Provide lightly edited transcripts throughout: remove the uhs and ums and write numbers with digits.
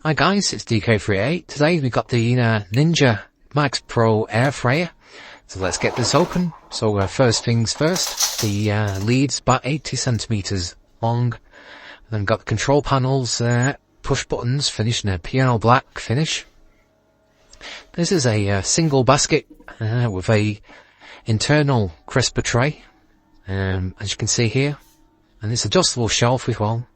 Hi guys, it's DK38. Today we got the Ninja Max Pro Air Fryer. So let's get this open. So first things first, the lead's about 80 centimeters long. Then got the control panels, push buttons, finished in a piano black finish. This is a single basket with a internal crisper tray, as you can see here, and it's adjustable shelf as well.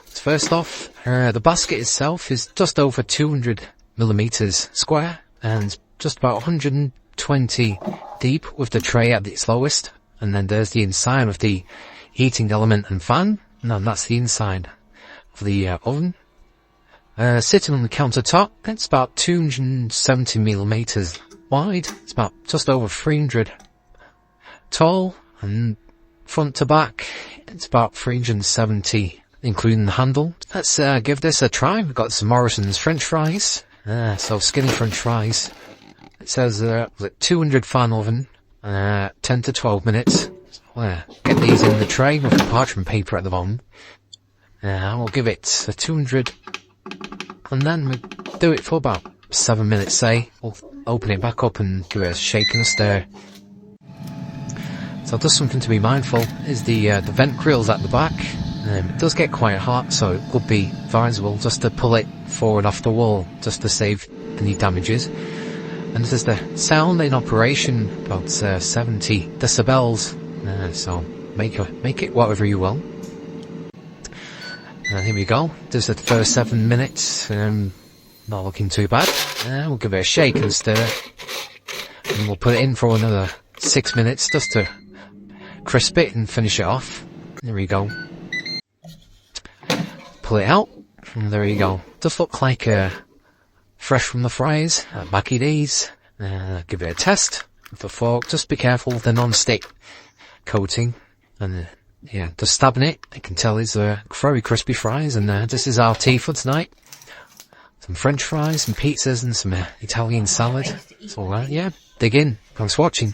So first off, the basket itself is just over 200 millimeters square and just about 120 deep with the tray at its lowest. And then there's the inside of the heating element and fan. No, that's the inside of the oven. Sitting on the countertop, it's about 270 millimeters wide. It's about just over 300 tall, and front to back, it's about 370, including the handle. Let's give this a try. We've got some Morrison's French fries. So skinny French fries. It says 200 fan oven, 10 to 12 minutes. So, get these in the tray with the parchment paper at the bottom. We'll give it a 200, and then we do it for about 7 minutes, say. We'll open it back up and give it a shake and a stir. So just something to be mindful is the vent grills at the back. It does get quite hot, so it would be advisable just to pull it forward off the wall, just to save any damages. And this is the sound in operation, about 70 decibels. So make it whatever you will. Here we go. This is the first 7 minutes. Not looking too bad. We'll give it a shake and stir, and we'll put it in for another 6 minutes just to crisp it and finish it off. There we go. Pull it out, and there you go. Does look like fresh from the fries, Mackie D's. Give it a test with a fork. Just be careful of the non-stick coating, and just stabbing it. I can tell it's very crispy fries, and this is our tea for tonight. Some French fries, some pizzas, and some Italian salad. So dig in. Thanks for watching.